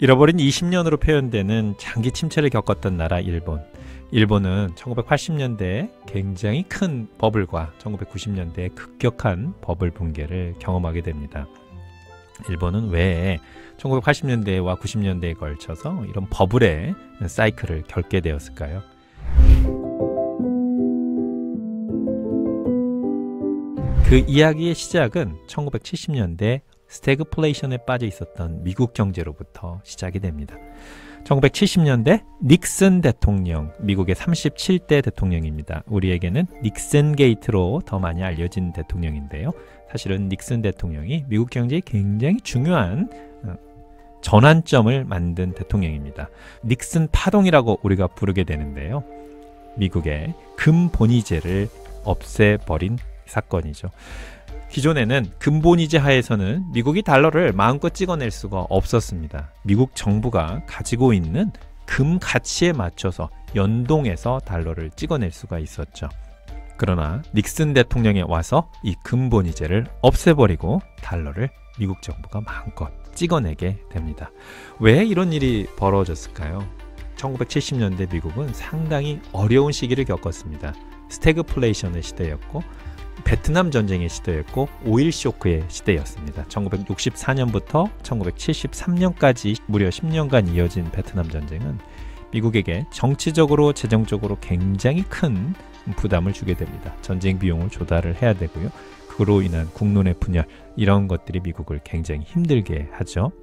잃어버린 20년으로 표현되는 장기 침체를 겪었던 나라 일본. 일본은 1980년대에 굉장히 큰 버블과 1990년대에 급격한 버블 붕괴를 경험하게 됩니다. 일본은 왜 1980년대와 90년대에 걸쳐서 이런 버블의 사이클을 겪게 되었을까요? 그 이야기의 시작은 1970년대 스태그플레이션에 빠져 있었던 미국 경제로부터 시작이 됩니다. 1970년대 닉슨 대통령, 미국의 37대 대통령입니다. 우리에게는 닉슨 게이트로 더 많이 알려진 대통령인데요. 사실은 닉슨 대통령이 미국 경제에 굉장히 중요한 전환점을 만든 대통령입니다. 닉슨 파동이라고 우리가 부르게 되는데요. 미국의 금본위제를 없애버린 사건이죠. 기존에는 금본위제 하에서는 미국이 달러를 마음껏 찍어낼 수가 없었습니다. 미국 정부가 가지고 있는 금 가치에 맞춰서 연동해서 달러를 찍어낼 수가 있었죠. 그러나 닉슨 대통령이 와서 이 금본위제를 없애버리고 달러를 미국 정부가 마음껏 찍어내게 됩니다. 왜 이런 일이 벌어졌을까요? 1970년대 미국은 상당히 어려운 시기를 겪었습니다. 스태그플레이션의 시대였고 베트남 전쟁의 시대였고 오일 쇼크의 시대였습니다. 1964년부터 1973년까지 무려 10년간 이어진 베트남 전쟁은 미국에게 정치적으로 재정적으로 굉장히 큰 부담을 주게 됩니다. 전쟁 비용을 조달을 해야 되고요. 그로 인한 국론의 분열, 이런 것들이 미국을 굉장히 힘들게 하죠.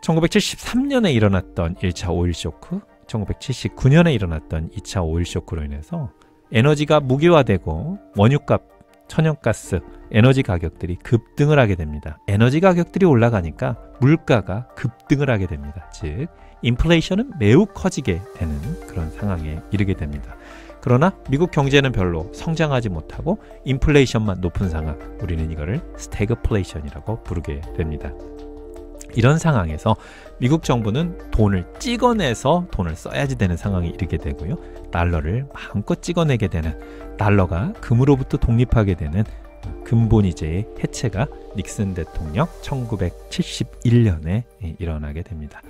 1973년에 일어났던 1차 오일 쇼크, 1979년에 일어났던 2차 오일 쇼크로 인해서 에너지가 무기화되고 원유값, 천연가스, 에너지 가격들이 급등을 하게 됩니다. 에너지 가격들이 올라가니까 물가가 급등을 하게 됩니다. 즉, 인플레이션은 매우 커지게 되는 그런 상황에 이르게 됩니다. 그러나 미국 경제는 별로 성장하지 못하고 인플레이션만 높은 상황, 우리는 이거를 스태그플레이션이라고 부르게 됩니다. 이런 상황에서 미국 정부는 돈을 찍어내서 돈을 써야지 되는 상황에 이르게 되고요. 달러를 마음껏 찍어내게 되는, 달러가 금으로부터 독립하게 되는 금본위제의 해체가 닉슨 대통령 1971년에 일어나게 됩니다.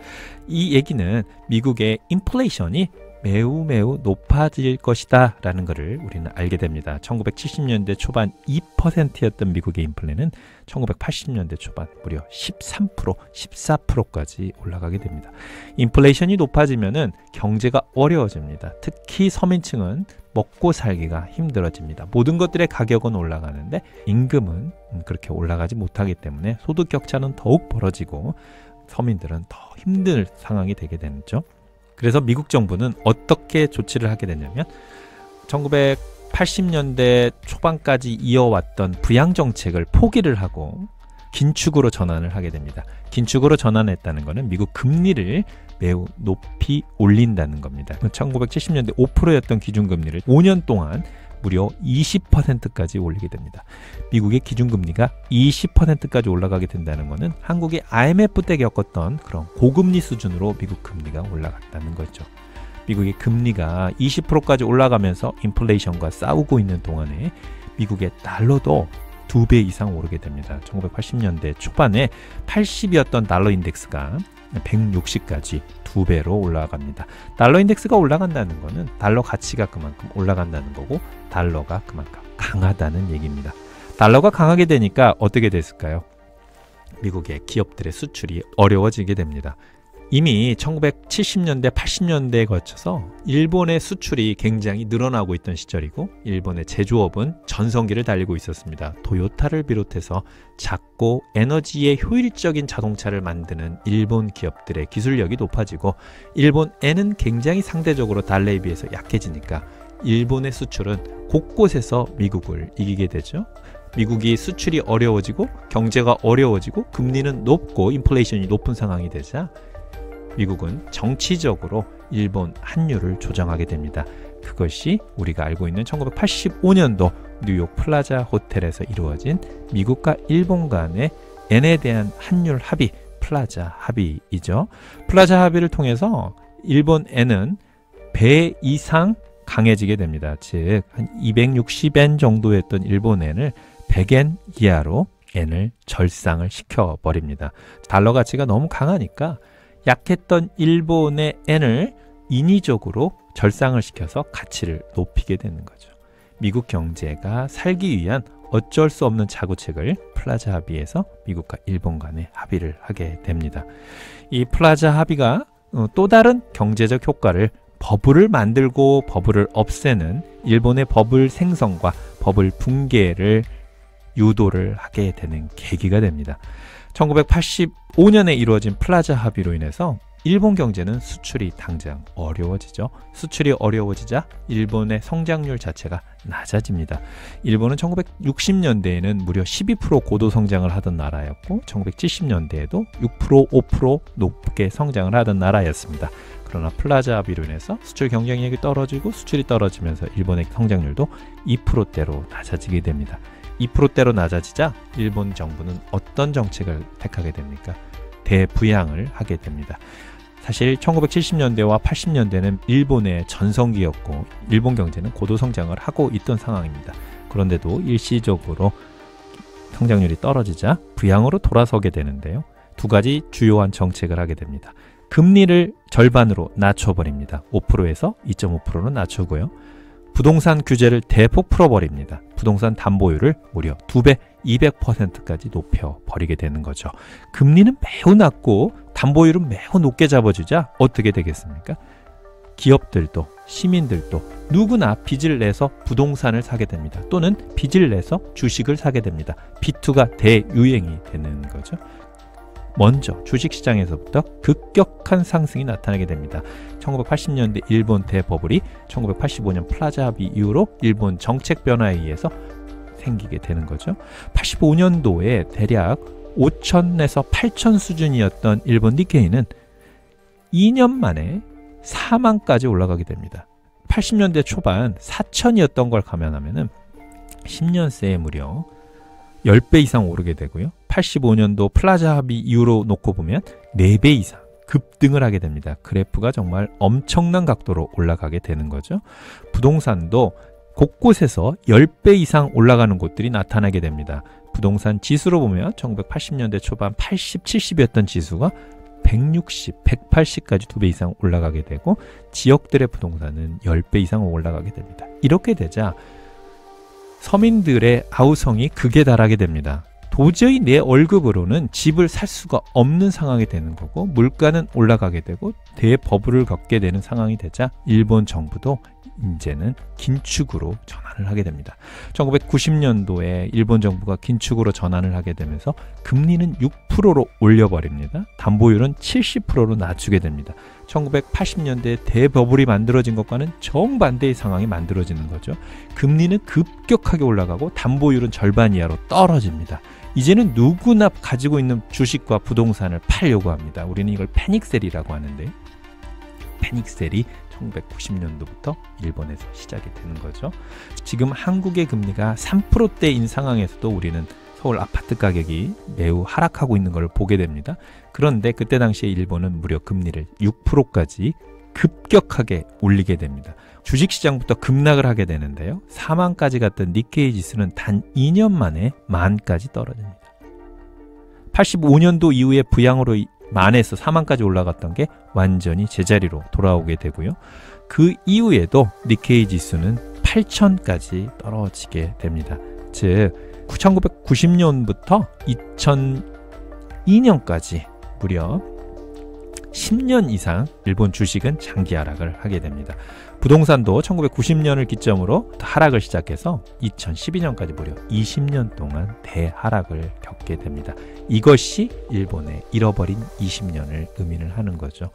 이 얘기는 미국의 인플레이션이 매우 높아질 것이다 라는 것을 우리는 알게 됩니다. 1970년대 초반 2%였던 미국의 인플레는 1980년대 초반 무려 13%, 14%까지 올라가게 됩니다. 인플레이션이 높아지면은 경제가 어려워집니다. 특히 서민층은 먹고 살기가 힘들어집니다. 모든 것들의 가격은 올라가는데 임금은 그렇게 올라가지 못하기 때문에 소득 격차는 더욱 벌어지고 서민들은 더 힘든 상황이 되게 되죠. 그래서 미국 정부는 어떻게 조치를 하게 되냐면 1980년대 초반까지 이어왔던 부양정책을 포기를 하고 긴축으로 전환을 하게 됩니다. 긴축으로 전환했다는 것은 미국 금리를 매우 높이 올린다는 겁니다. 1970년대 5%였던 기준금리를 5년 동안 무려 20%까지 올리게 됩니다. 미국의 기준금리가 20%까지 올라가게 된다는 것은 한국의 IMF 때 겪었던 그런 고금리 수준으로 미국 금리가 올라갔다는 거죠. 미국의 금리가 20%까지 올라가면서 인플레이션과 싸우고 있는 동안에 미국의 달러도 2배 이상 오르게 됩니다. 1980년대 초반에 80이었던 달러 인덱스가 160까지 2배로 올라갑니다. 달러 인덱스가 올라간다는 것은 달러 가치가 그만큼 올라간다는 거고 달러가 그만큼 강하다는 얘기입니다. 달러가 강하게 되니까 어떻게 됐을까요? 미국의 기업들의 수출이 어려워지게 됩니다. 이미 1970년대, 80년대에 거쳐서 일본의 수출이 굉장히 늘어나고 있던 시절이고 일본의 제조업은 전성기를 달리고 있었습니다. 도요타를 비롯해서 작고 에너지에 효율적인 자동차를 만드는 일본 기업들의 기술력이 높아지고 일본엔은 굉장히 상대적으로 달러에 비해서 약해지니까 일본의 수출은 곳곳에서 미국을 이기게 되죠. 미국이 수출이 어려워지고 경제가 어려워지고 금리는 높고 인플레이션이 높은 상황이 되자 미국은 정치적으로 일본 환율을 조정하게 됩니다. 그것이 우리가 알고 있는 1985년도 뉴욕 플라자 호텔에서 이루어진 미국과 일본 간의 엔에 대한 환율 합의, 플라자 합의이죠. 플라자 합의를 통해서 일본 엔은 배 이상 강해지게 됩니다. 즉, 한 260엔 정도였던 일본 엔을 100엔 이하로 엔을 절상을 시켜버립니다. 달러 가치가 너무 강하니까 약했던 일본의 엔을 인위적으로 절상을 시켜서 가치를 높이게 되는 거죠. 미국 경제가 살기 위한 어쩔 수 없는 자구책을 플라자 합의에서 미국과 일본 간에 합의를 하게 됩니다. 이 플라자 합의가 또 다른 경제적 효과를 버블을 만들고 버블을 없애는 일본의 버블 생성과 버블 붕괴를 유도를 하게 되는 계기가 됩니다. 1985년에 이루어진 플라자 합의로 인해서 일본 경제는 수출이 당장 어려워지죠. 수출이 어려워지자 일본의 성장률 자체가 낮아집니다. 일본은 1960년대에는 무려 12% 고도 성장을 하던 나라였고 1970년대에도 6%, 5% 높게 성장을 하던 나라였습니다. 그러나 플라자 합의로 인해서 수출 경쟁력이 떨어지고 수출이 떨어지면서 일본의 성장률도 2%대로 낮아지게 됩니다. 2%대로 낮아지자 일본 정부는 어떤 정책을 택하게 됩니까? 대부양을 하게 됩니다. 사실 1970년대와 80년대는 일본의 전성기였고 일본 경제는 고도 성장을 하고 있던 상황입니다. 그런데도 일시적으로 성장률이 떨어지자 부양으로 돌아서게 되는데요. 두 가지 주요한 정책을 하게 됩니다. 금리를 절반으로 낮춰버립니다. 5%에서 2.5%로 낮추고요. 부동산 규제를 대폭 풀어버립니다. 부동산 담보율을 무려 2배, 200%까지 높여버리게 되는 거죠. 금리는 매우 낮고 담보율은 매우 높게 잡아주자 어떻게 되겠습니까? 기업들도 시민들도 누구나 빚을 내서 부동산을 사게 됩니다. 또는 빚을 내서 주식을 사게 됩니다. B2가 대유행이 되는 거죠. 먼저 주식시장에서부터 급격한 상승이 나타나게 됩니다. 1980년대 일본 대버블이 1985년 플라자 합의 이후로 일본 정책 변화에 의해서 생기게 되는 거죠. 85년도에 대략 5천에서 8천 수준이었던 일본 니케이는 2년 만에 4만까지 올라가게 됩니다. 80년대 초반 4천이었던 걸 감안하면 10년 새에 무려 10배 이상 오르게 되고요. 85년도 플라자 합의 이후로 놓고 보면 4배 이상 급등을 하게 됩니다. 그래프가 정말 엄청난 각도로 올라가게 되는 거죠. 부동산도 곳곳에서 10배 이상 올라가는 곳들이 나타나게 됩니다. 부동산 지수로 보면 1980년대 초반 80, 70이었던 지수가 160, 180까지 2배 이상 올라가게 되고 지역들의 부동산은 10배 이상 올라가게 됩니다. 이렇게 되자 서민들의 아우성이 극에 달하게 됩니다. 도저히 내 월급으로는 집을 살 수가 없는 상황이 되는 거고 물가는 올라가게 되고 대버블을 겪게 되는 상황이 되자 일본 정부도 이제는 긴축으로 전환을 하게 됩니다. 1990년도에 일본 정부가 긴축으로 전환을 하게 되면서 금리는 6%로 올려버립니다. 담보율은 70%로 낮추게 됩니다. 1980년대 대버블이 만들어진 것과는 정반대의 상황이 만들어지는 거죠. 금리는 급격하게 올라가고 담보율은 절반 이하로 떨어집니다. 이제는 누구나 가지고 있는 주식과 부동산을 팔려고 합니다. 우리는 이걸 패닉셀이라고 하는데 패닉셀이 1990년도부터 일본에서 시작이 되는 거죠. 지금 한국의 금리가 3%대인 상황에서도 우리는 서울 아파트 가격이 매우 하락하고 있는 걸 보게 됩니다. 그런데 그때 당시에 일본은 무려 금리를 6%까지 급격하게 올리게 됩니다. 주식시장부터 급락을 하게 되는데요. 4만까지 갔던 니케이 지수는 단 2년 만에 만까지 떨어집니다. 85년도 이후에 부양으로 만에서 4만까지 올라갔던 게 완전히 제자리로 돌아오게 되고요. 그 이후에도 니케이 지수는 8천까지 떨어지게 됩니다. 즉 1990년부터 2002년까지 무려 10년 이상 일본 주식은 장기 하락을 하게 됩니다. 부동산도 1990년을 기점으로 하락을 시작해서 2012년까지 무려 20년 동안 대하락을 겪게 됩니다. 이것이 일본의 잃어버린 20년을 의미를 하는 거죠.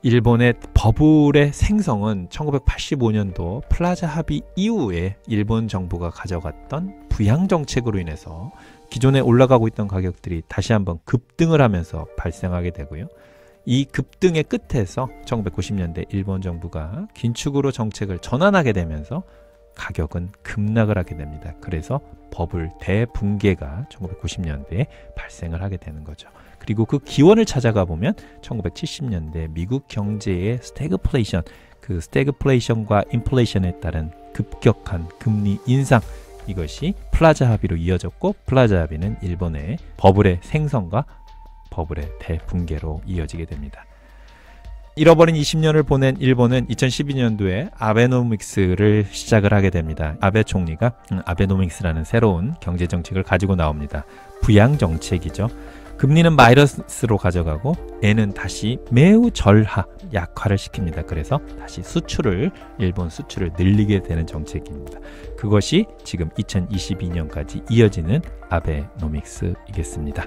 일본의 버블의 생성은 1985년도 플라자 합의 이후에 일본 정부가 가져갔던 부양 정책으로 인해서 기존에 올라가고 있던 가격들이 다시 한번 급등을 하면서 발생하게 되고요. 이 급등의 끝에서 1990년대 일본 정부가 긴축으로 정책을 전환하게 되면서 가격은 급락을 하게 됩니다. 그래서 버블 대붕괴가 1990년대에 발생을 하게 되는 거죠. 그리고 그 기원을 찾아가 보면 1970년대 미국 경제의 스태그플레이션, 그 스태그플레이션과 인플레이션에 따른 급격한 금리 인상, 이것이 플라자 합의로 이어졌고, 플라자 합의는 일본의 버블의 생성과 버블의 대붕괴로 이어지게 됩니다. 잃어버린 20년을 보낸 일본은 2012년도에 아베노믹스를 시작을 하게 됩니다. 아베 총리가 아베노믹스라는 새로운 경제정책을 가지고 나옵니다. 부양정책이죠. 금리는 마이너스로 가져가고 N은 다시 매우 약화를 시킵니다. 그래서 다시 일본 수출을 늘리게 되는 정책입니다. 그것이 지금 2022년까지 이어지는 아베노믹스이겠습니다.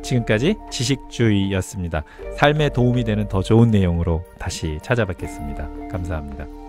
지금까지 지식주의였습니다. 삶에 도움이 되는 더 좋은 내용으로 다시 찾아뵙겠습니다. 감사합니다.